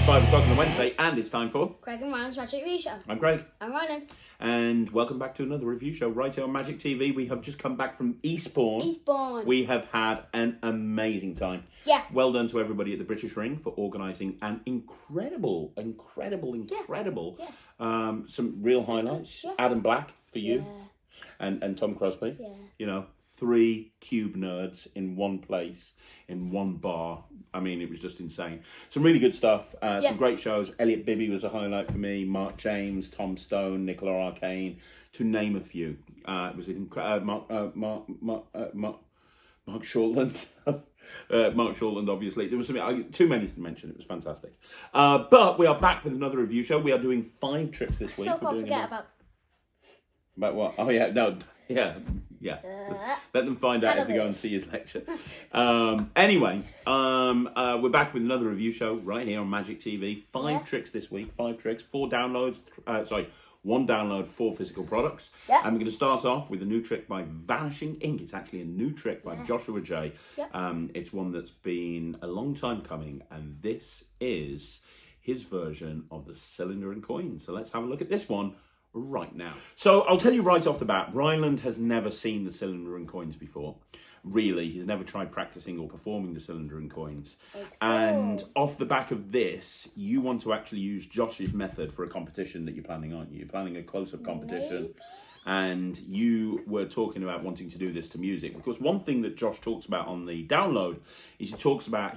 5 o'clock on a Wednesday, and it's time for Craig and Ryland's Magic Review Show. I'm Craig. I'm Ryland. And welcome back to another review show right here on Magic TV. We have just come back from Eastbourne. Eastbourne. We have had an amazing time. Yeah. Well done to everybody at the British Ring for organising an incredible some real highlights. Yeah. Adam Black for you. Yeah. And Tom Crosby. Yeah. You know, 3 cube nerds in one place, in one bar. I mean, it was just insane. Some really good stuff. Some great shows. Elliot Bibby was a highlight for me. Mark James, Tom Stone, Nicola Arcane, to name a few. It was Mark Shortland. Mark Shortland, obviously. There was too many to mention. It was fantastic. But we are back with another review show. We are doing 5 tricks this week. So can't forget about what? Oh yeah, no, yeah. Let them find out if they go and see his lecture. Anyway, we're back with another review show right here on Magic TV. 5 tricks this week. 5 tricks. 4 downloads. 1 download, 4 physical products. Yep. And we're going to start off with a new trick by Vanishing Ink. It's actually a new trick by Joshua J. Yep. It's one that's been a long time coming, and this is his version of the cylinder and coin. So let's have a look at this one right now. So I'll tell you right off the bat, Ryland has never seen the cylinder and coins before. Really, he's never tried practicing or performing the cylinder and coins. And off the back of this, you want to actually use Josh's method for a competition that you're planning, aren't you? You're planning a close-up competition. Maybe. And you were talking about wanting to do this to music. Because one thing that Josh talks about on the download is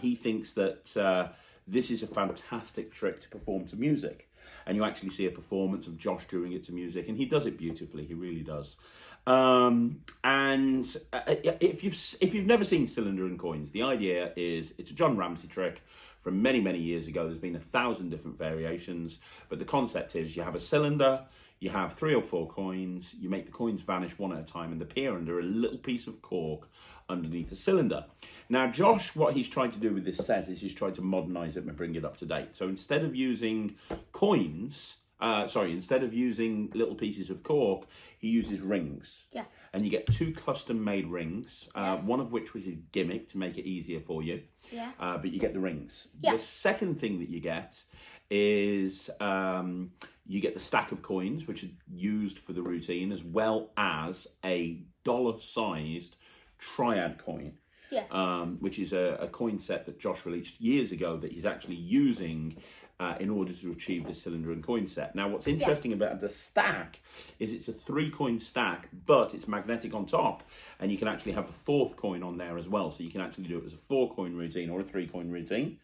he thinks that this is a fantastic trick to perform to music. And you actually see a performance of Josh doing it to music, and he does it beautifully. He really does. If you've never seen cylinder and coins, the idea is it's a John Ramsey trick from many years ago. There's been 1,000 different variations, but the concept is you have a cylinder, you have 3 or 4 coins, you make the coins vanish one at a time and appear under a little piece of cork underneath the cylinder. Now, Josh, what he's trying to do with this set is he's trying to modernise it and bring it up to date. So instead of using instead of using little pieces of cork, he uses rings. Yeah. And you get 2 custom-made rings, one of which was his gimmick to make it easier for you. Yeah. But you get the rings. Yeah. The second thing that you get is you get the stack of coins, which are used for the routine, as well as a dollar-sized triad coin. Yeah. Which is a coin set that Josh released years ago that he's actually using in order to achieve this cylinder and coin set. Now, what's interesting about the stack is it's a 3-coin stack, but it's magnetic on top, and you can actually have a 4th coin on there as well. So you can actually do it as a 4-coin routine or a 3-coin routine.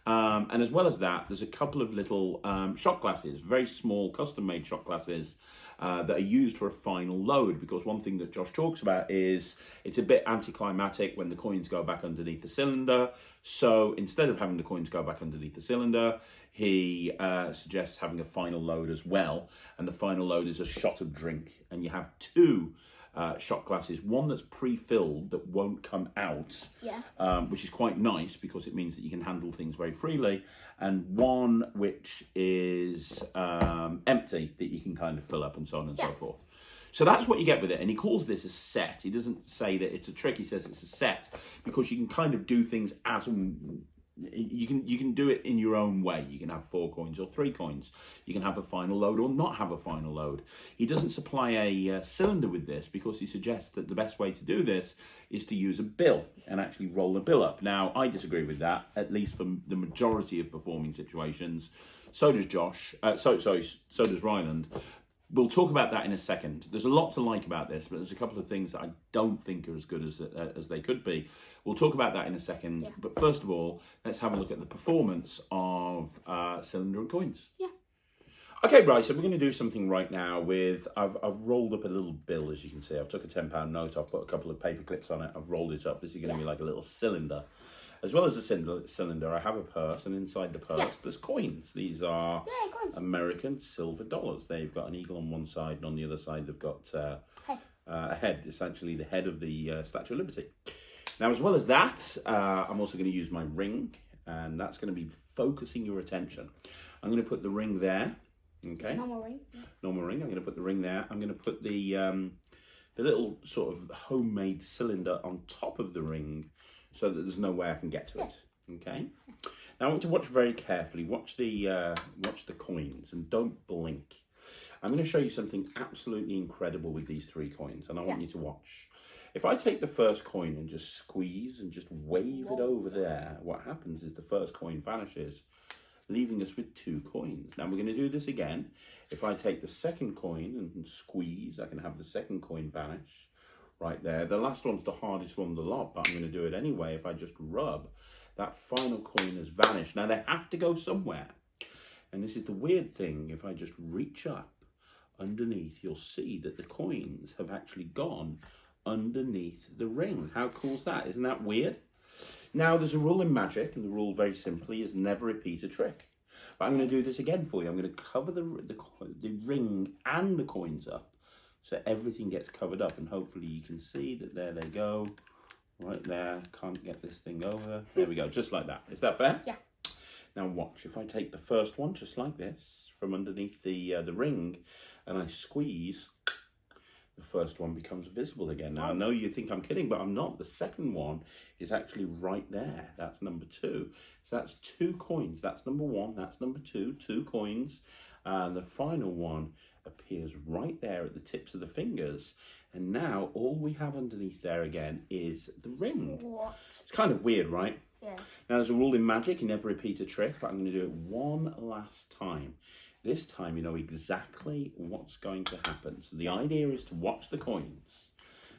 And as well as that, there's a couple of little shot glasses, very small custom-made shot glasses that are used for a final load, because one thing that Josh talks about is it's a bit anticlimactic when the coins go back underneath the cylinder. So instead of having the coins go back underneath the cylinder, he suggests having a final load as well. And the final load is a shot of drink. And you have 2 shot glasses, one that's pre-filled that won't come out, which is quite nice because it means that you can handle things very freely, and one which is empty that you can kind of fill up and so on and so forth. So that's what you get with it, and he calls this a set. He doesn't say that it's a trick, he says it's a set, because you can kind of do things as you can do it in your own way. You can have 4 coins or 3 coins. You can have a final load or not have a final load. He doesn't supply a cylinder with this because he suggests that the best way to do this is to use a bill and actually roll a bill up. Now, I disagree with that, at least for the majority of performing situations. So does Josh. So does Ryland. We'll talk about that in a second. There's a lot to like about this, but there's a couple of things that I don't think are as good as they could be. We'll talk about that in a second. Yeah. But first of all, let's have a look at the performance of cylinder and coins. Yeah. Okay, right, so we're going to do something right now with, I've rolled up a little bill, as you can see. I've took a £10 note, I've put a couple of paper clips on it, I've rolled it up. This is going to be like a little cylinder. As well as the cylinder, I have a purse, and inside the purse there's coins. These are American silver dollars. They've got an eagle on one side, and on the other side they've got a head, essentially the head of the Statue of Liberty. Now, as well as that, I'm also going to use my ring, and that's going to be focusing your attention. I'm going to put the ring there, okay? Normal ring. Yeah. Normal ring. I'm going to put the ring there. I'm going to put the little sort of homemade cylinder on top of the ring, so that there's no way I can get to it. Okay. Now I want to watch very carefully. Watch the coins and don't blink. I'm going to show you something absolutely incredible with these 3 coins, and I want you to watch. If I take the first coin and just squeeze and just wave it over there, what happens is the first coin vanishes, leaving us with 2 coins. Now we're going to do this again. If I take the second coin and squeeze, I can have the second coin vanish right there. The last one's the hardest one of the lot, but I'm going to do it anyway. If I just rub, that final coin has vanished. Now they have to go somewhere. And this is the weird thing. If I just reach up underneath, you'll see that the coins have actually gone underneath the ring. How cool is that? Isn't that weird? Now there's a rule in magic, and the rule very simply is never repeat a trick. But I'm going to do this again for you. I'm going to cover the ring and the coins up so everything gets covered up, and hopefully you can see that there they go. Right there. Can't get this thing over. There we go. Just like that. Is that fair? Yeah. Now watch. If I take the first one just like this from underneath the ring and I squeeze, the first one becomes visible again. Now I know you think I'm kidding, but I'm not. The second one is actually right there. That's number 2. So that's 2 coins. That's number 1. That's number 2. 2 coins. And the final one appears right there at the tips of the fingers. And now all we have underneath there again is the ring. What? It's kind of weird, right? Yeah. Now there's a rule in magic, you never repeat a trick, but I'm going to do it one last time. This time you know exactly what's going to happen. So the idea is to watch the coins.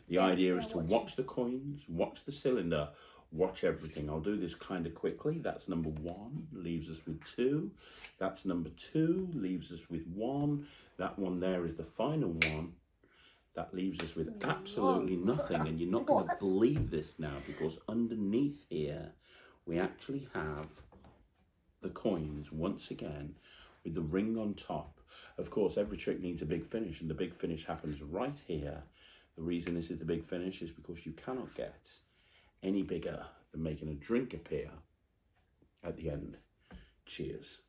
The idea is to watch the coins, watch the cylinder, watch everything. I'll do this kind of quickly. That's number 1, leaves us with 2. That's number 2, leaves us with 1. That one there is the final one. That leaves us with absolutely nothing. And you're not going to believe this now, because underneath here, we actually have the coins once again with the ring on top. Of course, every trick needs a big finish, and the big finish happens right here. The reason this is the big finish is because you cannot get any bigger than making a drink appear at the end. Cheers.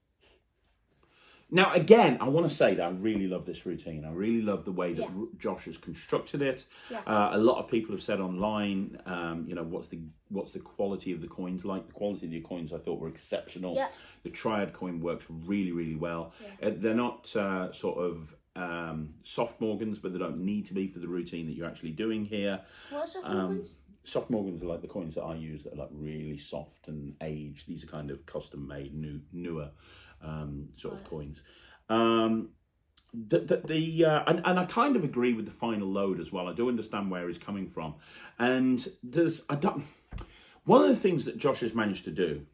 Now, again, I want to say that I really love this routine. I really love the way that Josh has constructed it. Yeah. A lot of people have said online, you know, what's the quality of the coins like? The quality of the coins I thought were exceptional. Yeah. The triad coin works really, really well. Yeah. They're not sort of soft Morgans, but they don't need to be for the routine that you're actually doing here. What's soft Morgans? Soft Morgans are like the coins that I use that are like really soft and aged. These are kind of custom made, newer sort of coins. And I kind of agree with the final load as well. I do understand where he's coming from. And one of the things that Josh has managed to do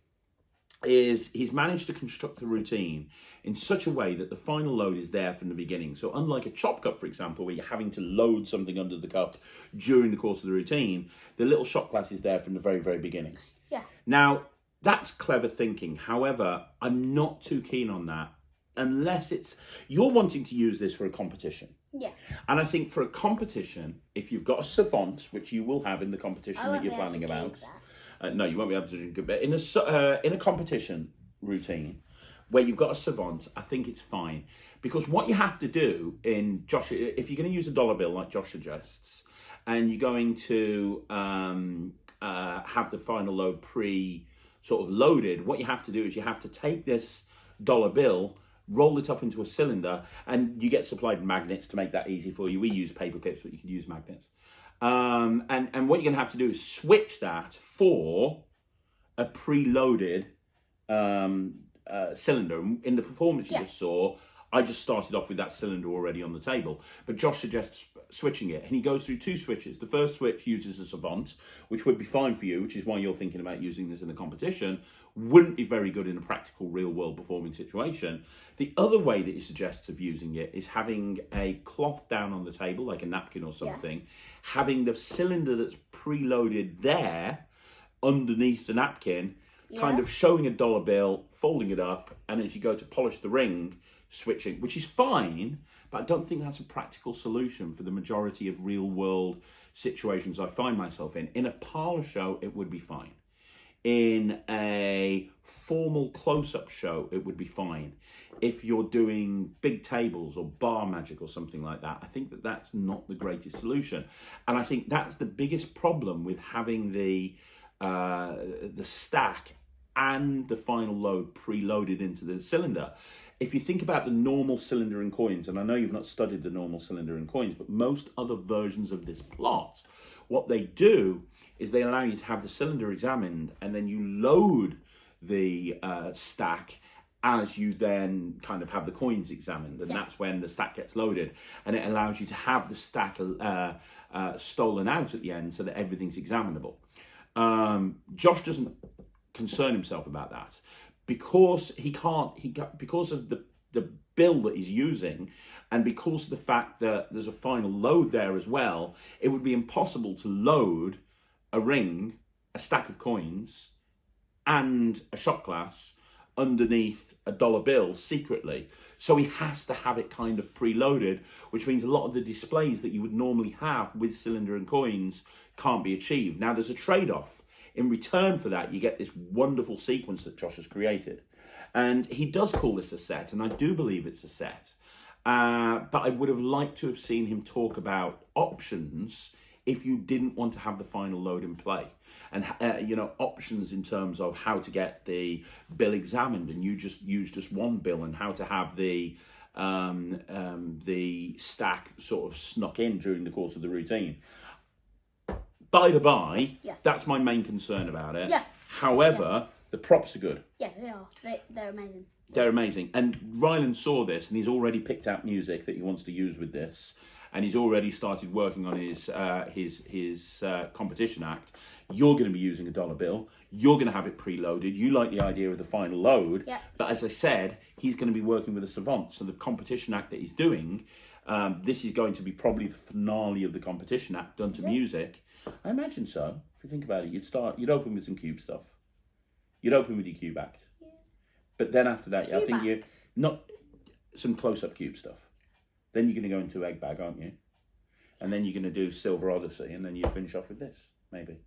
is he's managed to construct the routine in such a way that the final load is there from the beginning. So unlike a chop cup, for example, where you're having to load something under the cup during the course of the routine, the little shot glass is there from the very, very beginning. Yeah. Now, that's clever thinking. However, I'm not too keen on that unless you're wanting to use this for a competition. Yeah. And I think for a competition, if you've got a savant, which you will have in the competition that you're planning about. No, you won't be able to drink it. But in a competition routine where you've got a savant, I think it's fine. Because what you have to do in Josh, if you're going to use a dollar bill like Josh suggests, and you're going to have the final load sort of loaded, what you have to do is you have to take this dollar bill, roll it up into a cylinder, and you get supplied magnets to make that easy for you. We use paper clips, but you can use magnets. And what you're going to have to do is switch that for a preloaded cylinder. In the performance you just saw, I just started off with that cylinder already on the table. But Josh suggests switching it, and he goes through 2 switches. The first switch uses a savant, which would be fine for you, which is why you're thinking about using this in a competition. Wouldn't be very good in a practical, real-world performing situation. The other way that he suggests of using it is having a cloth down on the table, like a napkin or something, having the cylinder that's preloaded there underneath the napkin, kind of showing a dollar bill, folding it up, and as you go to polish the ring, switching, which is fine, but I don't think that's a practical solution for the majority of real-world situations I find myself in. In a parlour show, it would be fine. In a formal close-up show, it would be fine. If you're doing big tables or bar magic or something like that, I think that that's not the greatest solution. And I think that's the biggest problem with having the stack and the final load preloaded into the cylinder. If you think about the normal cylinder and coins, and I know you've not studied the normal cylinder and coins, but most other versions of this plot, what they do is they allow you to have the cylinder examined, and then you load the stack as you then kind of have the coins examined, and that's when the stack gets loaded, and it allows you to have the stack stolen out at the end so that everything's examinable. Josh doesn't concern himself about that because because of the bill that he's using, and because of the fact that there's a final load there as well. It would be impossible to load a ring, a stack of coins, and a shot glass underneath a dollar bill secretly. So he has to have it kind of preloaded, which means a lot of the displays that you would normally have with cylinder and coins can't be achieved. Now there's a trade-off. In return for that, you get this wonderful sequence that Josh has created. And he does call this a set, and I do believe it's a set. But I would have liked to have seen him talk about options if you didn't want to have the final load in play. And, options in terms of how to get the bill examined, and you just use just one bill, and how to have the stack sort of snuck in during the course of the routine. By the by, that's my main concern about it. Yeah. However, the props are good. Yeah, they are. They're amazing. They're amazing. And Ryland saw this, and he's already picked out music that he wants to use with this. And he's already started working on his competition act. You're going to be using a dollar bill. You're going to have it preloaded. You like the idea of the final load. Yeah. But as I said, he's going to be working with a savant. So the competition act that he's doing, this is going to be probably the finale of the competition act done to music. I imagine so. If you think about it, you'd open with some cube stuff. You'd open with your cube act. Yeah. But then after that, I think not some close-up cube stuff. Then you're going to go into Egg Bag, aren't you? And then you're going to do Silver Odyssey, and then you finish off with this, maybe.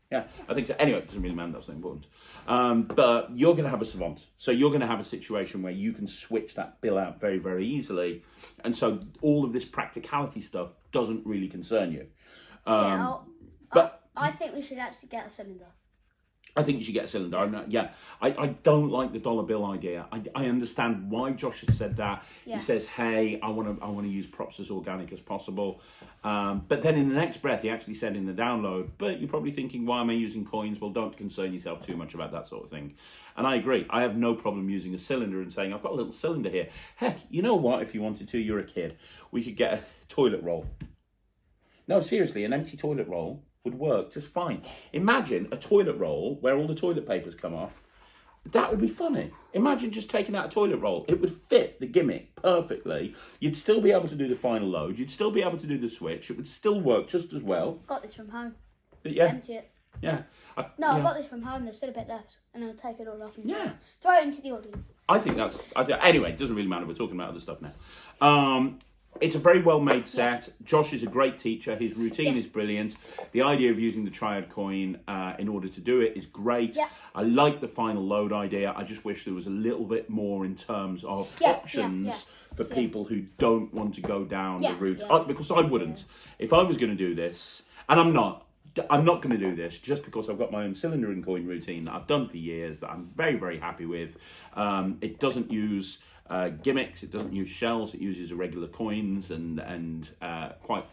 Yeah, I think so. Anyway, it doesn't really matter, that's not important. But you're going to have a savant. So you're going to have a situation where you can switch that bill out very, very easily. And so all of this practicality stuff doesn't really concern you. I think we should actually get a cylinder. I think you should get a cylinder. I don't like the dollar bill idea. I understand why Josh has said that. Yeah. He says, "Hey, I want to use props as organic as possible." But then in the next breath, he actually said in the download, "But you're probably thinking, why am I using coins?" Well, don't concern yourself too much about that sort of thing. And I agree. I have no problem using a cylinder and saying, "I've got a little cylinder here." Heck, you know what? If you wanted to, you're a kid. We could get a toilet roll. No, seriously, an empty toilet roll would work just fine. Imagine a toilet roll where all the toilet papers come off. That would be funny. Imagine just taking out a toilet roll. It would fit the gimmick perfectly. You'd still be able to do the final load. You'd still be able to do the switch. It would still work just as well. Got this from home. But yeah. Empty it. Yeah. I got this from home. There's still a bit left. And I'll take it all off and throw it into the audience. I think anyway, it doesn't really matter. We're talking about other stuff now. It's a very well-made set. Yeah. Josh is a great teacher. His routine is brilliant. The idea of using the triad coin in order to do it is great. Yeah. I like the final load idea. I just wish there was a little bit more in terms of options for people who don't want to go down the route. Because I wouldn't. Yeah. If I was going to do this, and I'm not going to do this just because I've got my own cylinder and coin routine that I've done for years that I'm very, very happy with. It doesn't use gimmicks, it doesn't use shells, it uses irregular coins and quite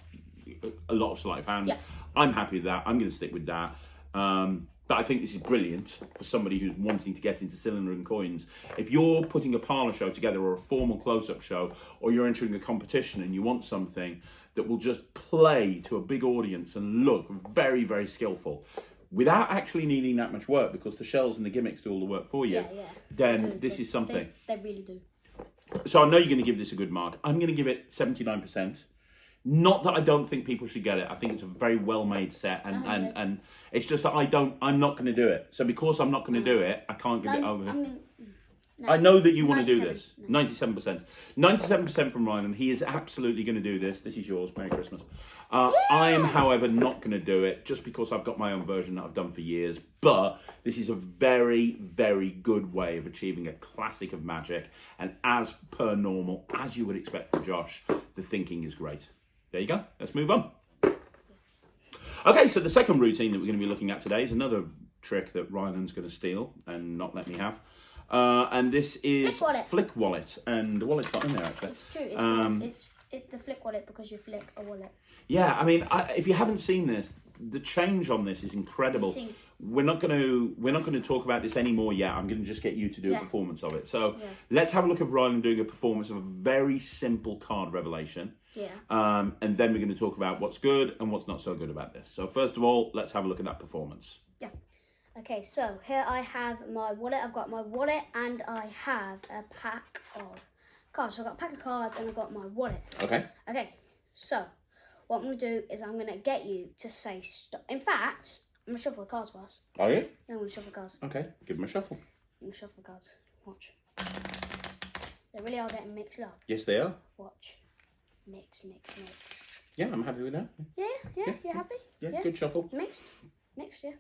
a lot of sleight of hand. Yeah. I'm happy with that. I'm going to stick with that. But I think this is brilliant for somebody who's wanting to get into cylinder and coins. If you're putting a parlour show together or a formal close-up show, or you're entering a competition and you want something that will just play to a big audience and look very, very skillful, without actually needing that much work, because the shells and the gimmicks do all the work for you, then this is something. They really do. So I know you're going to give this a good mark. I'm going to give it 79%. Not that I don't think people should get it. I think it's a very well-made set, and it's just that I'm not going to do it. So because I'm not going to do it, I can't give it over. I know that you want to do this. 97%. 97% from Ryland. He is absolutely going to do this. This is yours. Merry Christmas. I am, however, not going to do it just because I've got my own version that I've done for years. But this is a very, very good way of achieving a classic of magic. And as per normal, as you would expect from Josh, the thinking is great. There you go. Let's move on. Okay, so the second routine that we're going to be looking at today is another trick that Ryland's going to steal and not let me have. And this is Flick Wallet, and the wallet's not in there actually. It's true. It's the Flick Wallet because you flick a wallet. Yeah, I mean, if you haven't seen this, the change on this is incredible. We're not going to talk about this anymore yet. I'm going to just get you to do a performance of it. So let's have a look at Ryland doing a performance of a very simple card revelation. Yeah. And then we're going to talk about what's good and what's not so good about this. So first of all, let's have a look at that performance. Yeah. Okay, so here I have my wallet. I've got my wallet and I have a pack of cards. So I've got a pack of cards and I've got my wallet. Okay. Okay, so what I'm going to do is I'm going to get you to say stop. In fact, I'm going to shuffle the cards first. Are you? Yeah, I'm going to shuffle the cards. Okay, give them a shuffle. I'm going to shuffle the cards. Watch. They really are getting mixed up. Yes, they are. Watch. Mix. Yeah, I'm happy with that. Yeah. You happy? Yeah, good shuffle. Mixed, yeah.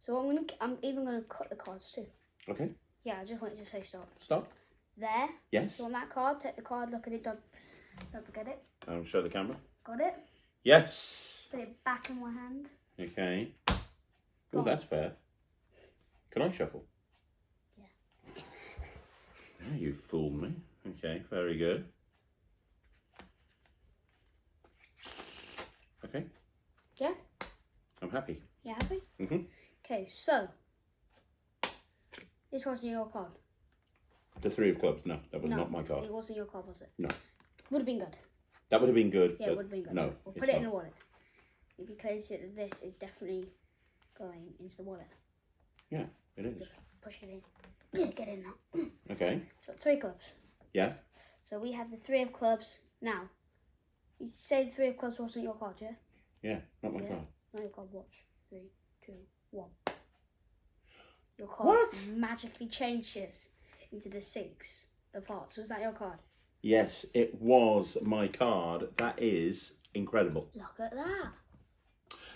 So I'm even going to cut the cards too. Okay. Yeah, I just wanted to say stop. Stop. There. Yes. So on that card, take the card, look at it, don't forget it. I'll show the camera. Got it? Yes. Put it back in my hand. Okay. Oh, that's fair. Can I shuffle? Yeah. Yeah, you fooled me. Okay, very good. Okay. Yeah? I'm happy. You happy? Mm-hmm. Okay, so this wasn't your card. The 3 of clubs. No, that was not my card. It wasn't your card, was it? No. Would have been good. That would have been good. Yeah, it would have been good. No. We'll put it in the wallet. You can clearly see that this is definitely going into the wallet. Yeah, it is. Just push it in. Yeah, get in now. Okay. So 3 clubs. Yeah. So we have the 3 of clubs. Now, you say the 3 of clubs wasn't your card, yeah? Yeah, not my card. Not your card. Watch. 3, 2, 1. Your card magically changes into the 6 of hearts. Was that your card? Yes, it was my card. That is incredible. Look at that.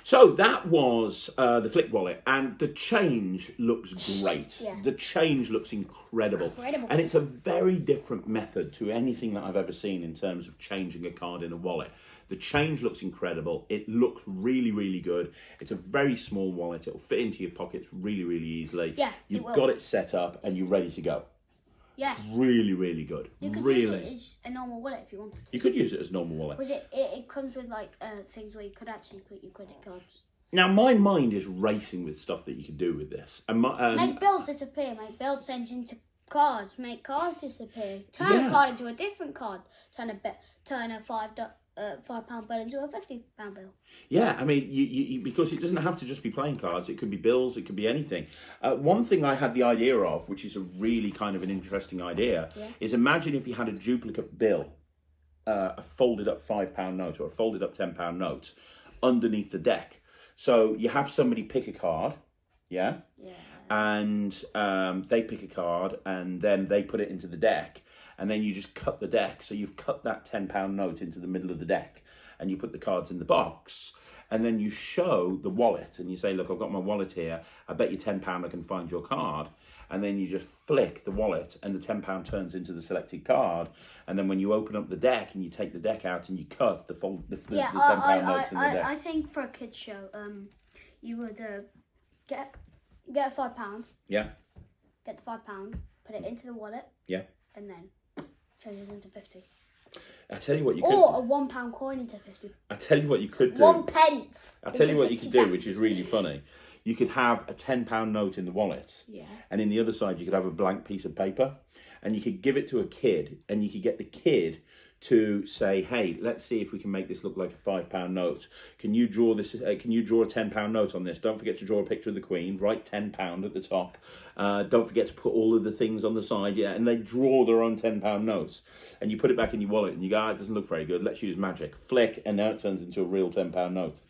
So that was the Flick Wallet, and the change looks great. Yeah. The change looks incredible. And it's a very different method to anything that I've ever seen in terms of changing a card in a wallet. The change looks incredible. It looks really, really good. It's a very small wallet. It'll fit into your pockets really, really easily. Yeah, You've got it set up and you're ready to go. Yeah. Really, really good. You could really. use it as a normal wallet if you wanted to. You could use it as a normal wallet. Because it comes with like things where you could actually put your credit cards. Now, my mind is racing with stuff that you can do with this. And make bills disappear, make bills change into cards, make cards disappear, turn a card into a different card, turn a £5 bill into a £50 bill. Yeah, I mean, you because it doesn't have to just be playing cards. It could be bills. It could be anything. One thing I had the idea of, which is a really kind of an interesting idea, is imagine if you had a duplicate bill, a folded up £5 note or a folded up £10 note underneath the deck. So you have somebody pick a card, and they pick a card and then they put it into the deck. And then you just cut the deck. So you've cut that £10 note into the middle of the deck and you put the cards in the box. And then you show the wallet and you say, look, I've got my wallet here. I bet you £10 I can find your card. And then you just flick the wallet and the £10 turns into the selected card. And then when you open up the deck and you take the deck out and you cut the £10 notes in the deck. I think for a kids show, you would get a £5. Yeah. Get the £5, put it into the wallet. Yeah. And then change it into 50. I tell you what you could. Or a £1 coin into 50. I tell you what you could do. 1 pence. I tell you what you could do, which is really funny. You could have a £10 note in the wallet. Yeah. And in the other side, you could have a blank piece of paper. And you could give it to a kid. And you could get the kid to say, hey, let's see if we can make this look like a £5 note. Can you draw this? Can you draw a £10 note on this? Don't forget to draw a picture of the Queen. Write £10 at the top. Don't forget to put all of the things on the side. Yeah, and they draw their own £10 notes. And you put it back in your wallet and you go, it doesn't look very good. Let's use magic. Flick, and now it turns into a real £10 note.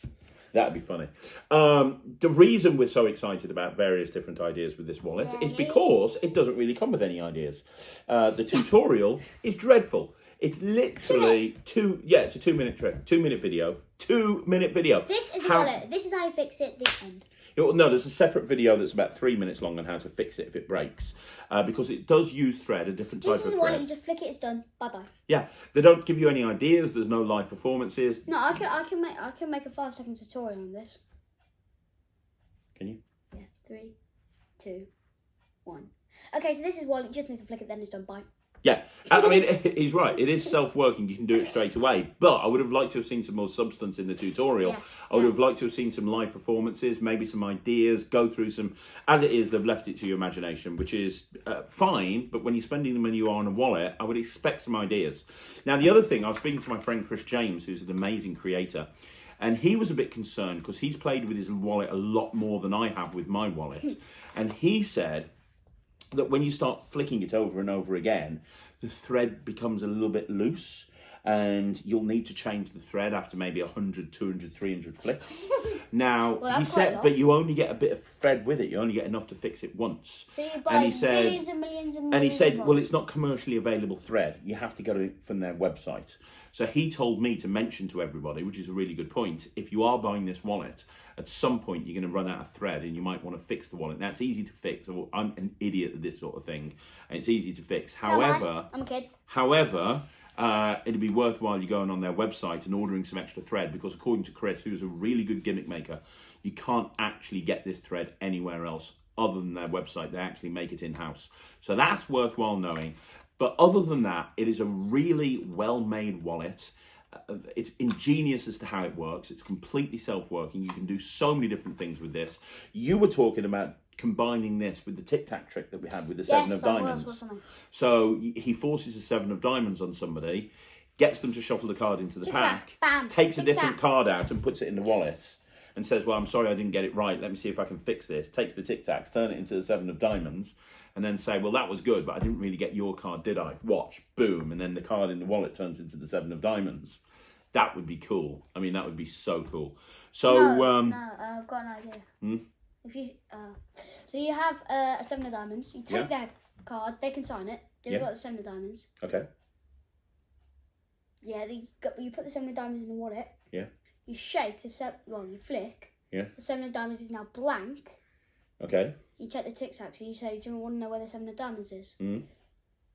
That'd be funny. The reason we're so excited about various different ideas with this wallet is because it doesn't really come with any ideas. The tutorial is dreadful. It's literally it's a 2-minute trick, 2-minute video, 2-minute video. This is a wallet. This is how you fix it, the end. No, there's a separate video that's about 3 minutes long on how to fix it if it breaks, because it does use thread, a different type of thread. This is a wallet, you just flick it, it's done. Bye-bye. Yeah, they don't give you any ideas, there's no live performances. No, I can make a 5-second tutorial on this. Can you? Yeah, 3, 2, 1. Okay, so this is what you just need to flick it, then it's done. Bye. Yeah, I mean, he's right. It is self-working. You can do it straight away. But I would have liked to have seen some more substance in the tutorial. Yeah. I would have liked to have seen some live performances, maybe some ideas, go through some... As it is, they've left it to your imagination, which is fine. But when you're spending the money you are on a wallet, I would expect some ideas. Now, the other thing, I was speaking to my friend Chris James, who's an amazing creator. And he was a bit concerned because he's played with his wallet a lot more than I have with my wallet. And he said that when you start flicking it over and over again, the thread becomes a little bit loose and you'll need to change the thread after maybe 100, 200, 300 flicks. Now, he said, but you only get a bit of thread with it. You only get enough to fix it once. So you buy millions and millions and millions. And he said, well, it's not commercially available thread. You have to get it from their website. So he told me to mention to everybody, which is a really good point, if you are buying this wallet, at some point you're going to run out of thread and you might want to fix the wallet. Now, it's easy to fix. I'm an idiot at this sort of thing, and it's easy to fix. However, I'm a kid. However, it'd be worthwhile you going on their website and ordering some extra thread, because according to Chris, who's a really good gimmick maker, you can't actually get this thread anywhere else other than their website. They actually make it in-house. So that's worthwhile knowing. But other than that, it is a really well-made wallet. It's ingenious as to how it works. It's completely self-working. You can do so many different things with this. You were talking about combining this with the tic-tac trick that we had with the seven of diamonds. So he forces a 7 of diamonds on somebody, gets them to shuffle the card into the pack, takes a different card out and puts it in the wallet, and says, well, I'm sorry I didn't get it right. Let me see if I can fix this. Takes the tic-tacs, turn it into the 7 of diamonds, and then say, well, that was good, but I didn't really get your card, did I? Watch, boom, and then the card in the wallet turns into the 7 of diamonds. That would be cool. I mean, that would be so cool. So, I've got an idea. If you, so you have a 7 of diamonds. You take their card. They can sign it. They've got the 7 of diamonds. Okay. Yeah, you put the 7 of diamonds in the wallet. Yeah. You shake the you flick. Yeah. The 7 of diamonds is now blank. Okay. You check the tic-tac, so you say, do you want to know where the 7 of diamonds is? And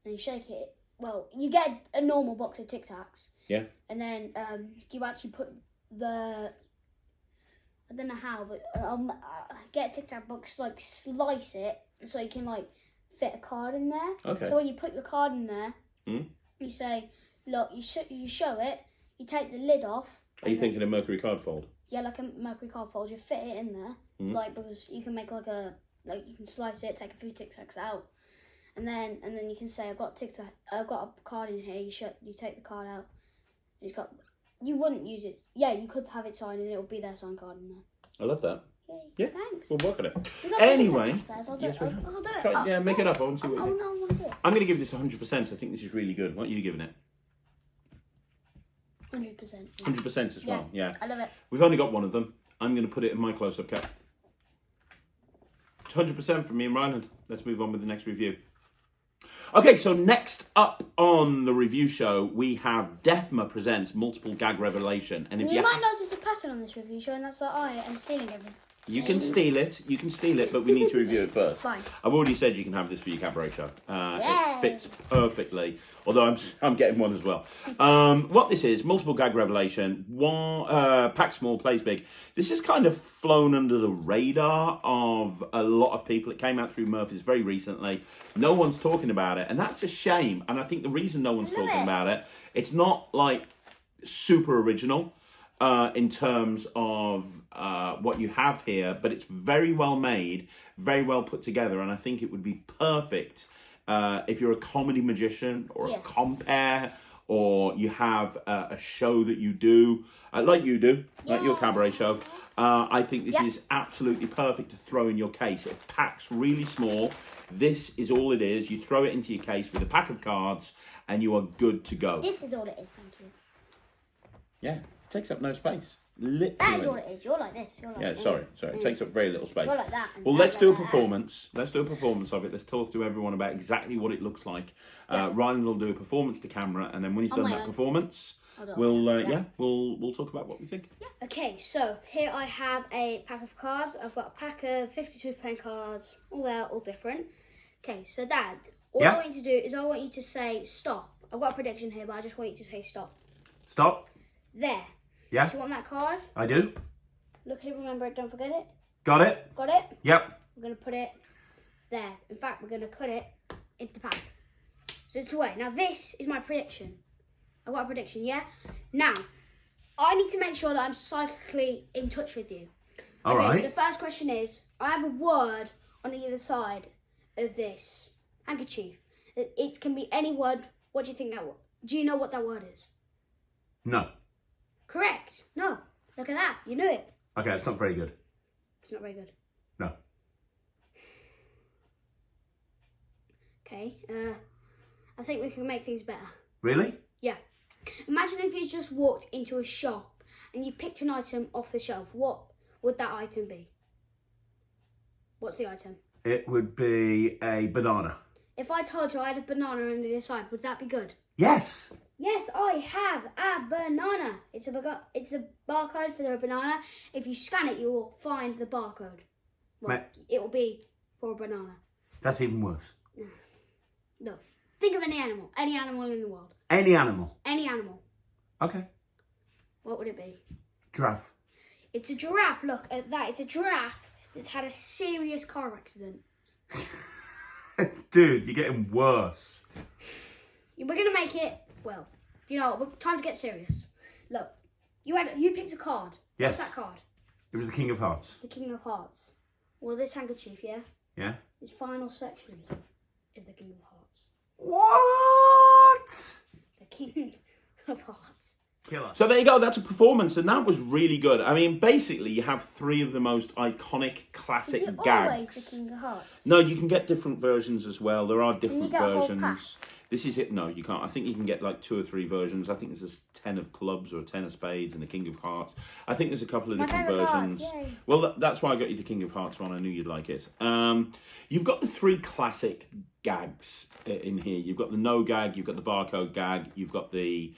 you shake it. Well, you get a normal box of tic-tacs. Yeah. And then you actually put the... I don't know how, but get a tic-tac box, like slice it so you can like fit a card in there. Okay. So when you put the card in there, you say, look, you show it, you take the lid off. Are you thinking a Mercury card fold? Yeah, like a Mercury card fold. You fit it in there, like, because you can make you can slice it, take a few tic-tacs out, and then you can say, I've got a card in here. You take the card out. You wouldn't use it. Yeah, you could have it signed and it'll be their signed card in there. I love that. Yay. Yeah, thanks. we'll work on it. Anyway, I'll do yes, it. we have. I'll do it. Try, yeah, make it up. I want to see what you think. No, I want to do it. I'm going to give this 100%. I think this is really good. What are you giving it? 100%. 100% as well. Yeah. I love it. We've only got one of them. I'm going to put it in my close-up cap. It's 100% from me and Ryland. Let's move on with the next review. Okay, so next up on the review show, we have DEFMA presents Multiple Gag Revelation. And if you might notice a pattern on this review show, and that's that I am stealing everything. You can steal it, but we need to review it first. Fine. I've already said you can have this for your cabaret show. Yay. It fits perfectly, although I'm getting one as well. What this is, Multiple Gag Revelation, pack small, plays big. This has kind of flown under the radar of a lot of people. It came out through Murphy's very recently. No one's talking about it, and that's a shame. And I think the reason no one's talking about it, it's not like super original in terms of what you have here, but it's very well made, very well put together, and I think it would be perfect if you're a comedy magician or a compere, or you have a show that you do, like you do, like your cabaret show. I think this is absolutely perfect to throw in your case. It packs really small. This is all it is. You throw it into your case with a pack of cards, and you are good to go. This is all it is, thank you. Yeah, it takes up no space. Literally. That is all it is. You're like this. You're like sorry. It takes up very little space. You're like that. Well, let's do a performance. Let's do a performance of it. Let's talk to everyone about exactly what it looks like. Ryland will do a performance to camera, and then when he's done that performance, we'll talk about what we think. Yeah. Okay, so here I have a pack of cards. I've got a pack of 52 playing cards. All there, all different. Okay, so Dad, all I want you to do is I want you to say stop. I've got a prediction here, but I just want you to say stop. Stop. There. Yeah. Do you want that card? I do. Look at it, remember it, don't forget it. Got it? Got it? Yep. We're going to put it there. In fact, we're going to cut it into the pack. So it's away. Now, this is my prediction. I've got a prediction, yeah? Now, I need to make sure that I'm psychically in touch with you. All right. So the first question is, I have a word on either side of this handkerchief. It can be any word. What do you think that word? Do you know what that word is? No. Correct. No. Look at that. You knew it. Okay, it's not very good. It's not very good. No. Okay. I think we can make things better. Really? Yeah. Imagine if you just walked into a shop and you picked an item off the shelf. What would that item be? What's the item? It would be a banana. If I told you I had a banana on the other side, would that be good? Yes. Yes, I have a banana. It's the barcode for the banana. If you scan it, you will find the barcode. Well, it will be for a banana. That's even worse. No. Think of any animal in the world. Any animal? Any animal. Okay. What would it be? Giraffe. It's a giraffe. Look at that. It's a giraffe that's had a serious car accident. Dude, you're getting worse. We're going to make it, well, you know, time to get serious. Look, you picked a card. Yes. What's that card? It was the King of Hearts. The King of Hearts. Well, this handkerchief, yeah? Yeah? Its final section is the King of Hearts. What? The King of Hearts. Killer. So there you go, that's a performance, and that was really good. I mean, basically, you have three of the most iconic classic Is it gags. always the King of Hearts? No, you can get different versions as well. There are different you get a whole versions. pack? This is it. No, you can't. I think you can get like 2 or 3 versions. I think there's a 10 of clubs or a 10 of spades and the King of Hearts. I think there's a couple of My different favourite card, versions. yay. Well, that's why I got you the King of Hearts one. I knew you'd like it. You've got the 3 classic gags in here. You've got the no gag, you've got the barcode gag, you've got the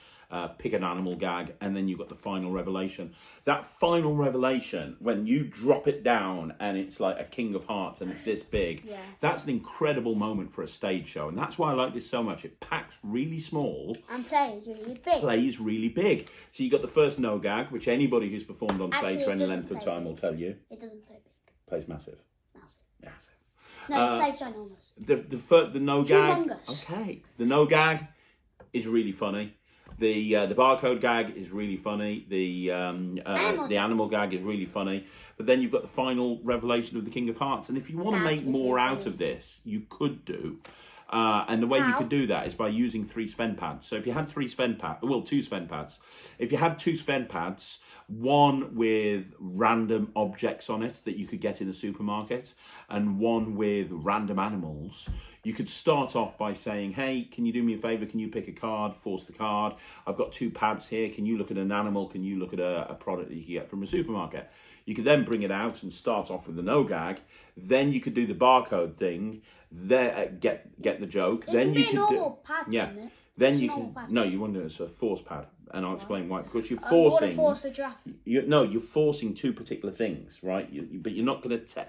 pick an animal gag, and then you've got the final revelation. That final revelation, when you drop it down and it's like a King of Hearts and it's this big, Yeah. that's an incredible moment for a stage show, and that's why I like this so much. It packs really small, And plays really big. plays really big. So you got the first no gag, which anybody who's performed on Actually, stage it for any doesn't length of play time big. will tell you. It doesn't play big. Plays massive. Massive. Massive. No, it plays ginormous. The no gag. Humongous. Okay. The no gag is really funny. The barcode gag is really funny. The animal gag is really funny. But then you've got the final revelation of the King of Hearts. And if you want to That make is more really out funny. of this, you could do. And the way you How? could do that is by using 3 Sven pads. So if you had 2 Sven pads. If you had 2 Sven pads, one with random objects on it that you could get in a supermarket, and one with random animals, you could start off by saying, hey, can you do me a favour? Can you pick a card, force the card? I've got 2 pads here. Can you look at an animal? Can you look at a product that you can get from a supermarket? You could then bring it out and start off with the no gag. Then you could do the barcode thing. There, get the joke. It then can you be a could normal do, pad, yeah. wouldn't it? Then It's you a can normal pad. no, you want to do it as a force pad, and I'll explain why. Because you're You want forcing. to force the draft. You're forcing 2 particular things, right? But you're not going to.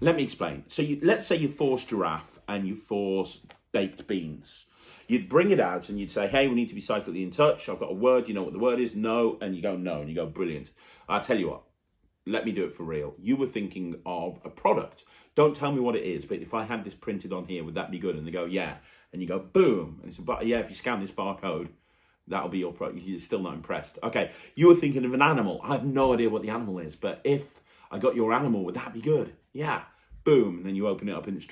Let me explain. So let's say you force giraffe and you force baked beans. You'd bring it out and you'd say, hey, we need to be psychically in touch. I've got a word. You know what the word is? No. And you go, no. And you go, brilliant. I'll tell you what. Let me do it for real. You were thinking of a product. Don't tell me what it is, but if I had this printed on here, would that be good? And they go, yeah. And you go, boom. And it's yeah, if you scan this barcode, that'll be your product. You're still not impressed. Okay, you were thinking of an animal. I have no idea what the animal is, but if I got your animal, would that be good? Yeah. Boom. And then you open it up and it's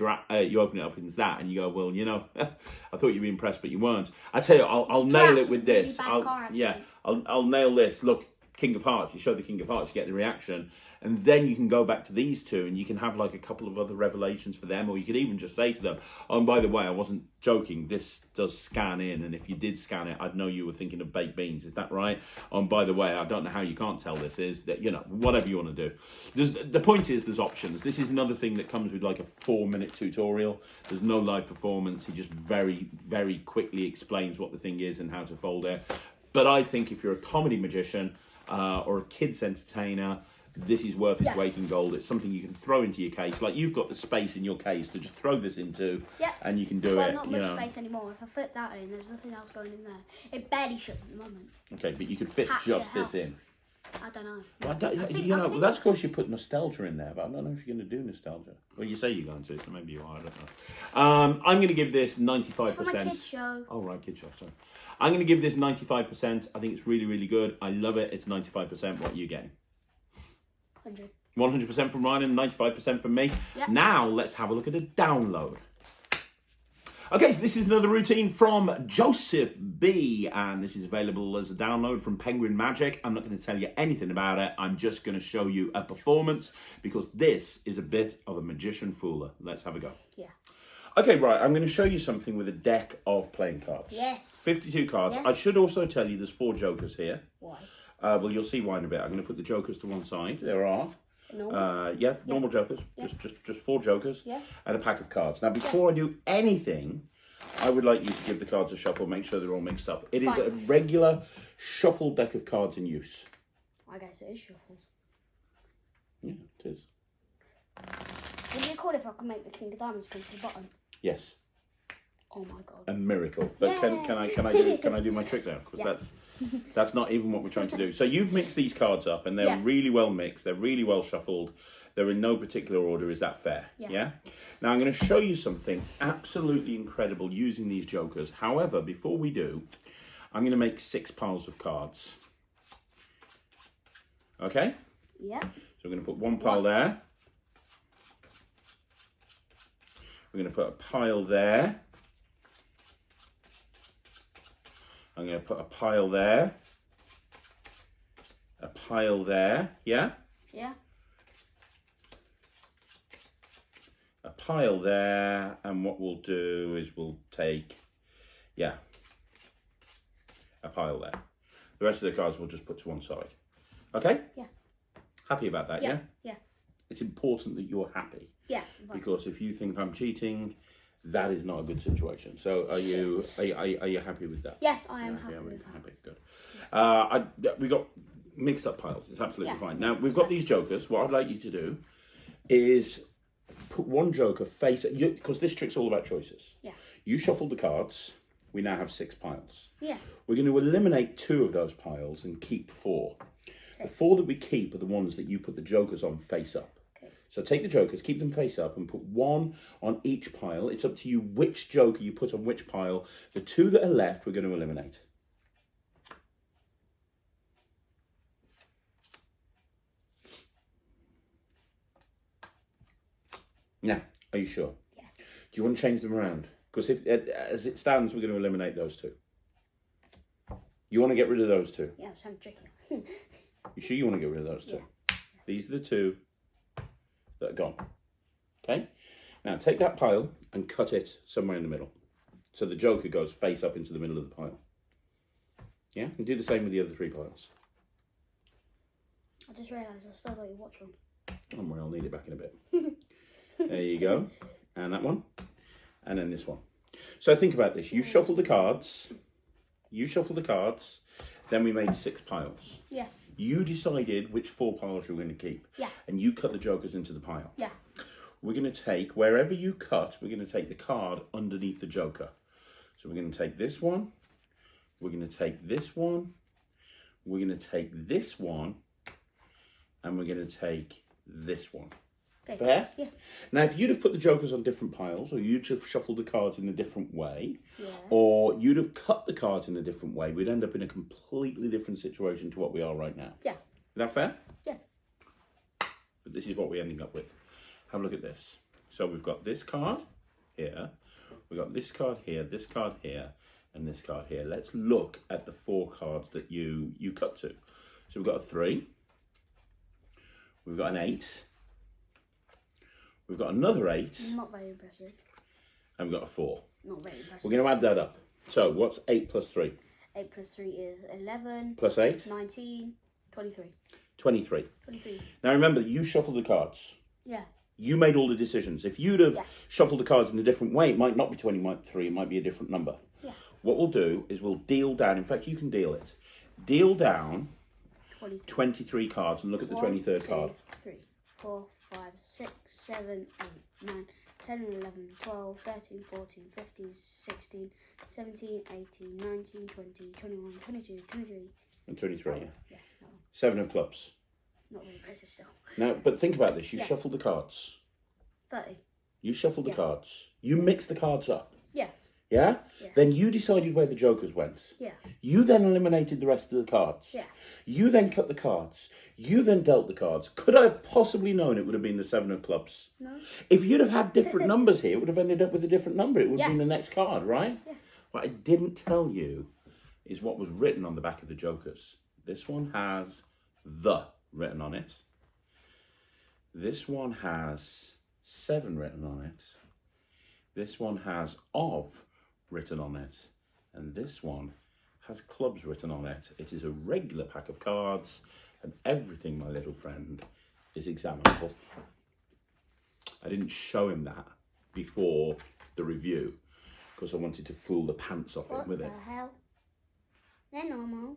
that, and you go, well, you know, I thought you'd be impressed, but you weren't. I tell you, I'll nail it with this. I'll nail this. Look, King of Hearts, you show the King of Hearts, you get the reaction, and then you can go back to these 2 and you can have like a couple of other revelations for them, or you could even just say to them, oh, and by the way, I wasn't joking, this does scan in, and if you did scan it, I'd know you were thinking of baked beans, is that right? Oh, and by the way, I don't know how you can't tell this is, that, you know, whatever you want to do. The point is there's options. This is another thing that comes with like a 4-minute tutorial. There's no live performance. He just very, very quickly explains what the thing is and how to fold it. But I think if you're a comedy magician, or a kids entertainer, this is worth its weight in gold. It's something you can throw into your case. Like you've got the space in your case to just throw this into, and you can do it. Not much space anymore. If I fit that in, there's nothing else going in there. It barely shuts at the moment. Okay, but you could fit just this in. I don't know. Well, that's because you put nostalgia in there, but I don't know if you're going to do nostalgia. Well, you say you're going to, so maybe you are. I don't know. I'm going to give this 95%. It's for my kids' show. Oh, right, kids' show, sorry. I'm going to give this 95%. I think it's really, really good. I love it. It's 95%. What are you getting? 100. 100% from Ryan, 95% from me. Yep. Now, let's have a look at a download. Okay, so this is another routine from Joseph B, and this is available as a download from Penguin Magic. I'm not going to tell you anything about it. I'm just going to show you a performance because this is a bit of a magician fooler. Let's have a go. Yeah. Okay, right, I'm going to show you something with a deck of playing cards. Yes. 52 cards. Yeah. I should also tell you there's 4 jokers here. Why? Well, you'll see why in a bit. I'm going to put the jokers to one side. There are. Normal jokers. Yeah. Just 4 jokers. Yeah. And a pack of cards. Now, before I do anything, I would like you to give the cards a shuffle, make sure they're all mixed up. It is a regular shuffled deck of cards in use. I guess it is shuffled. Yeah, it is. Would it be cool if I could make the King of Diamonds come to the bottom? Yes. Oh my god. A miracle. But can I do my trick now? Because that's not even what we're trying to do. So you've mixed these cards up and they're really well mixed. They're really well shuffled. They're in no particular order. Is that fair? Yeah? Now I'm going to show you something absolutely incredible using these jokers. However, before we do, I'm going to make 6 piles of cards. Okay? Yeah. So we're going to put 1 pile there. We're going to put a pile there. I'm going to put a pile there. A pile there. Yeah? Yeah. A pile there. And what we'll do is we'll take, a pile there. The rest of the cards we'll just put to one side. Okay? Yeah. Happy about that, yeah? Yeah. It's important that you're happy. Yeah. Right. Because if you think I'm cheating, that is not a good situation. So are you happy with that? Yes, I am happy with that. Happy, good. We got mixed up piles. It's absolutely fine. Now we've got these jokers. What I'd like you to do is put one joker face because this trick's all about choices. Yeah. You shuffle the cards. We now have 6 piles. Yeah. We're going to eliminate 2 of those piles and keep 4. Okay. The 4 that we keep are the ones that you put the jokers on face up. So take the jokers, keep them face up and put 1 on each pile. It's up to you which joker you put on which pile. The 2 that are left, we're going to eliminate. Now, are you sure? Yeah. Do you want to change them around? Because if, as it stands, we're going to eliminate those 2. You want to get rid of those 2? Yeah, it's kind of tricky. You sure you want to get rid of those 2? Yeah. These are the 2 that are gone. Okay? Now take that pile and cut it somewhere in the middle. So the joker goes face up into the middle of the pile. Yeah? And do the same with the other 3 piles. I just realised I've still got your watch on. Don't worry, I'll need it back in a bit. There you go. And that one. And then this one. So think about this. You shuffle the cards. Then we made 6 piles. Yeah. You decided which 4 piles you were going to keep. Yeah. And you cut the jokers into the pile. Yeah. We're going to take, wherever you cut, we're going to take the card underneath the joker. So we're going to take this one. We're going to take this one. We're going to take this one. And we're going to take this one. Okay. Fair? Yeah. Now, if you'd have put the jokers on different piles, or you'd have shuffled the cards in a different way, or you'd have cut the cards in a different way, we'd end up in a completely different situation to what we are right now. Yeah. Is that fair? Yeah. But this is what we're ending up with. Have a look at this. So we've got this card here, we've got this card here, and this card here. Let's look at the 4 cards that you cut to. So we've got a 3, we've got an 8, we've got another 8. Not very impressive. And we've got a 4. Not very impressive. We're going to add that up. So what's 8 plus 3? 8 plus 3 is 11. Plus 8? 19. 23. 23. 23. Now remember, you shuffled the cards. Yeah. You made all the decisions. If you'd have shuffled the cards in a different way, it might not be 23, it might be a different number. Yeah. What we'll do is we'll deal down. In fact, you can deal it. Deal down 23 cards and look at the 23rd card. 3, 4, 5, 6, 7, 8, 9, 10, 11, 12, 13, 14, 15, 16, 17, 18, 19, 20, 21, 22, 23, And 23, yeah. Yeah, that one. 7 of clubs. Not really impressive still. Now, but think about this. You Yeah. shuffled the cards. 30. You shuffled the Yeah. cards. You mixed the cards up. Yeah. Yeah? Yeah. Then you decided where the jokers went. Yeah. You then eliminated the rest of the cards. Yeah. You then cut the cards. You then dealt the cards. Could I have possibly known it would have been the 7 of clubs? No. If you'd have had different numbers here, it would have ended up with a different number. It would have Yeah. been the next card, right? Yeah. What I didn't tell you is what was written on the back of the jokers. This one has the written on it. This one has 7 written on it. This one has of written on it. And this one has clubs written on it. It is a regular pack of cards, and everything, my little friend, is examinable. I didn't show him that before the review because I wanted to fool the pants off him with it. What the hell? They're normal.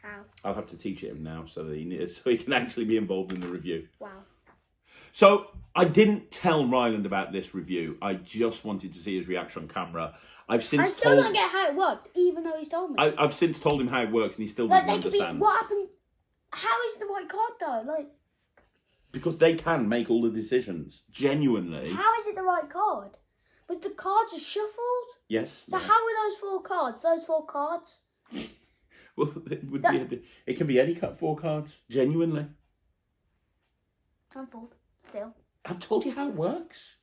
How? I'll have to teach it him now so that he can actually be involved in the review. Wow. So I didn't tell Ryland about this review. I just wanted to see his reaction on camera. I still don't get how it works, even though he's told me. I've since told him how it works, and he still like, doesn't they could be. understand. What happened? How is it the right card though? Like, Because they can make all the decisions. Genuinely. how is it the right card? But the cards are shuffled. Yes. So yeah. how are those 4 cards? Those 4 cards. Well, it can be any 4 cards. Genuinely. I'm fooled. Still. I've told you how it works.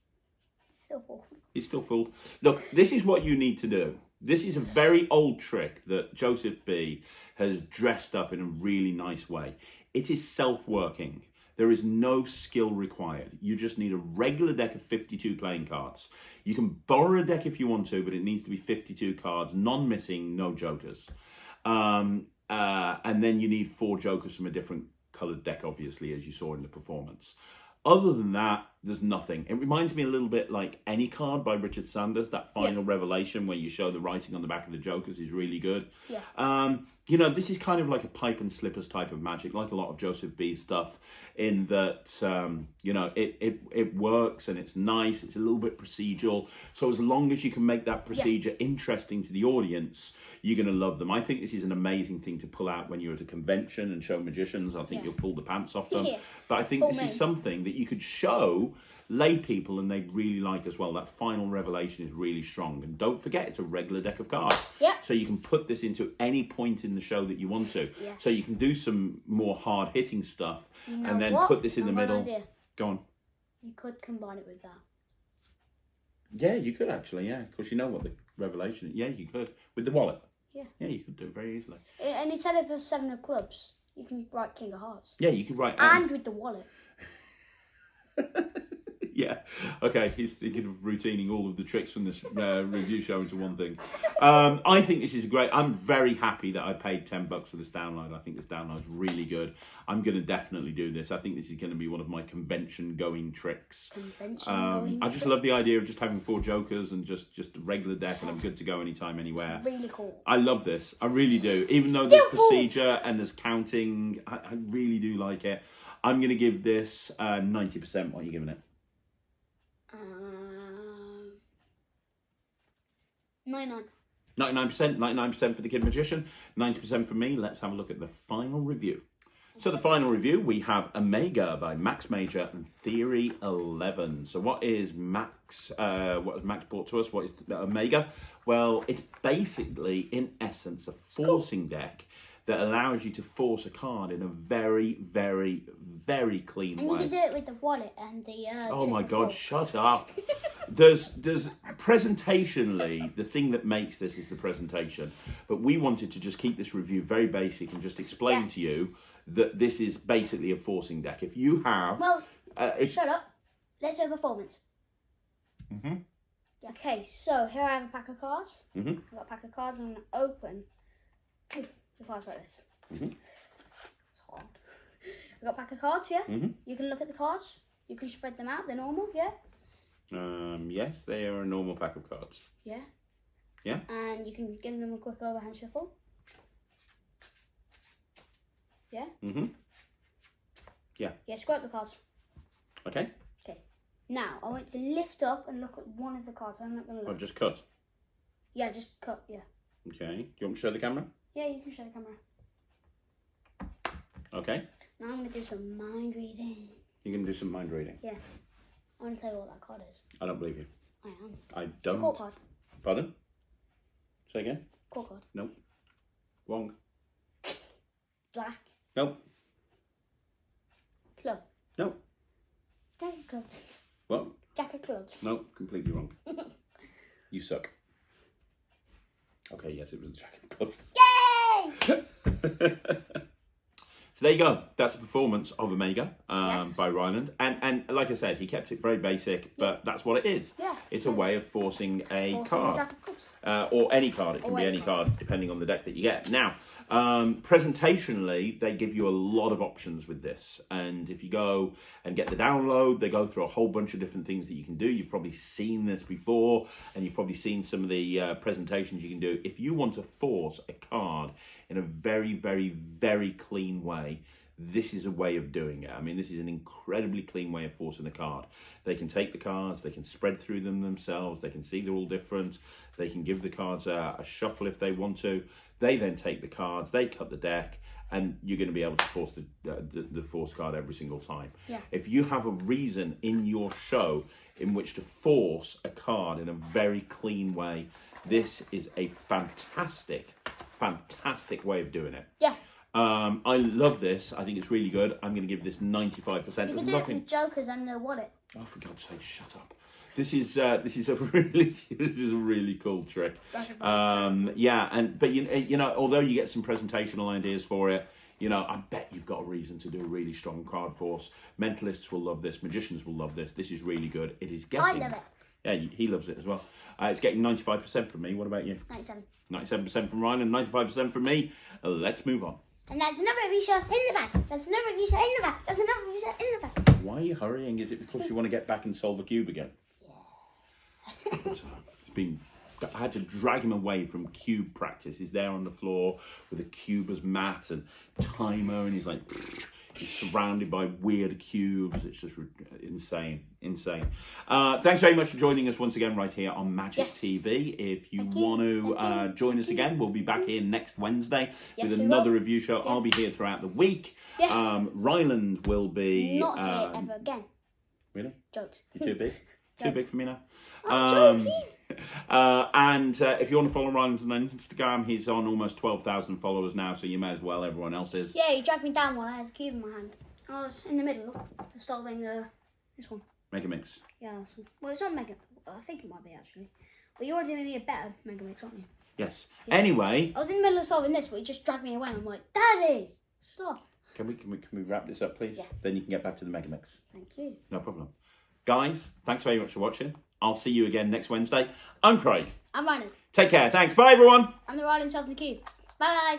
Still fooled. He's still fooled. Look, this is what you need to do. This is a very old trick that Joseph B has dressed up in a really nice way. It is self-working. There is no skill required. You just need a regular deck of 52 playing cards. You can borrow a deck if you want to, but it needs to be 52 cards, non-missing, no jokers. And then you need 4 jokers from a different coloured deck, obviously, as you saw in the performance. Other than that, there's nothing. It reminds me a little bit like Any Card by Richard Sanders, that final revelation where you show the writing on the back of the jokers is really good. Yeah. You know, this is kind of like a pipe and slippers type of magic, like a lot of Joseph B's stuff, in that, you know, it works and it's nice. It's a little bit procedural. So as long as you can make that procedure interesting to the audience, you're going to love them. I think this is an amazing thing to pull out when you're at a convention and show magicians. I think you'll fool the pants off them. But I think this is something that you could show lay people and they'd really like as well. That final revelation is really strong. And don't forget, it's a regular deck of cards. Yeah. So you can put this into any point in the show that you want to. Yeah. So you can do some more hard-hitting stuff and then what? put this in the I've got middle. an idea. Go on. You could combine it with that. Yeah, you could actually, yeah. Of course, you know what the revelation is. Yeah, you could. With the wallet. Yeah. Yeah, you could do it very easily. And instead of the 7 of clubs, you can write King of Hearts. Yeah, you could write... And with the wallet. Yeah, okay, he's thinking of routining all of the tricks from this review show into one thing. I think this is great. I'm very happy that I paid $10 for this download. I think this download is really good. I'm going to definitely do this. I think this is going to be one of my convention-going tricks. I just love the idea of just having 4 jokers and just a regular deck, and I'm good to go anytime, anywhere. Really cool. I love this. I really do. Even though there's procedure and there's counting, I really do like it. I'm going to give this 90%. What are you giving it? 99. 99% for the Kid Magician, 90% for me. Let's have a look at the final review. So the final review, we have Omega by Max Major and Theory 11. So what has Max brought to us? What is Omega? Well, it's basically, in essence, a forcing deck that allows you to force a card in a very, very, very clean way. And you can do it with the wallet and the... oh my God, shut up. There's presentationally, the thing that makes this is the presentation. But we wanted to just keep this review very basic and just explain to you that this is basically a forcing deck. If you have... Well, shut up. Let's do a performance. Okay, so here I have a pack of cards. I've got a pack of cards and I'm going to open the cards like this. It's hard. I've got a pack of cards here. You can look at the cards. You can spread them out. They're normal, yeah? Yes, they are a normal pack of cards. Yeah. Yeah. And you can give them a quick overhand shuffle. Yeah? Yeah. Yeah, screw up the cards. Okay. Okay. Now, I want you to lift up and look at one of the cards. I'm not going to look. Or just cut. Yeah, just cut, yeah. Okay. Do you want me to show the camera? Yeah, you can show the camera. Okay. Now I'm going to do some mind reading. You're going to do some mind reading? Yeah. I want to tell you what that card is. I don't believe you. I am. I It's a don't. court card. Pardon? Say again? Court card. Nope. Wrong. Black. Nope. Club. Nope. Jack of clubs. What? Jack of clubs. Nope. Completely wrong. You suck. Okay, yes, it was Jack of Clubs. Yay! So there you go. That's a performance of Omega Yes. by Ryland. And like I said, he kept it very basic, but that's what it is. Yeah, It's a way of forcing a Forcing card. the Jack of clubs. Or any card. It can Or be any any card, depending on the deck that you get. Now, presentationally, they give you a lot of options with this. And if you go and get the download, they go through a whole bunch of different things that you can do. You've probably seen this before, and you've probably seen some of the presentations you can do. If you want to force a card in a very, very, very clean way, this is a way of doing it. I mean, this is an incredibly clean way of forcing a card. They can take the cards, they can spread through them themselves, they can see they're all different, they can give the cards a shuffle if they want to. They then take the cards, they cut the deck, and you're going to be able to force the force card every single time. Yeah. If you have a reason in your show in which to force a card in a very clean way, this is a fantastic, fantastic way of doing it. Yeah. I love this. I think it's really good. I'm going to give this 95%. You There's can do it nothing. with Jokers and the wallet. Oh, for God's sake, shut up. This is a really cool trick. But you know, although you get some presentational ideas for it, you know, I bet you've got a reason to do a really strong card force. Mentalists will love this. Magicians will love this. This is really good. It is getting. I love it. Yeah, he loves it as well. It's getting 95% from me. What about you? 97. 97% from Ryan and 95% from me. Let's move on. And that's another Avisha in the back. That's another Avisha in the back. That's another Avisha in the back. Why are you hurrying? Is it because you want to get back and solve a cube again? Yeah. I had to drag him away from cube practice. He's there on the floor with a cube as mat and timer, and he's like, he's surrounded by weird cubes. It's just insane. Thanks very much for joining us once again right here on Magic TV. If you want to join us again, we'll be back here next Wednesday with another review show. I'll be here throughout the week. Ryland will be... Not here ever again. Really? Jokes. You're too big? Too big for me now? I'm joking. And if you want to follow Ryland on Instagram, he's on almost 12,000 followers now, so you may as well. Everyone else is. Yeah, you dragged me down while I had a cube in my hand. I was in the middle of solving this one. Mega Mix. Yeah. Well, it's not Mega. I think it might be actually. But you're already doing a better Mega Mix, aren't you? Yes. Yeah. Anyway. I was in the middle of solving this, but you just dragged me away. And I'm like, Daddy, stop. Can we wrap this up, please? Yeah. Then you can get back to the Mega Mix. Thank you. No problem. Guys, thanks very much for watching. I'll see you again next Wednesday. I'm Craig. I'm Ryland. Take care. Thanks. Bye, everyone. I'm the Ryland solving the cube. Bye.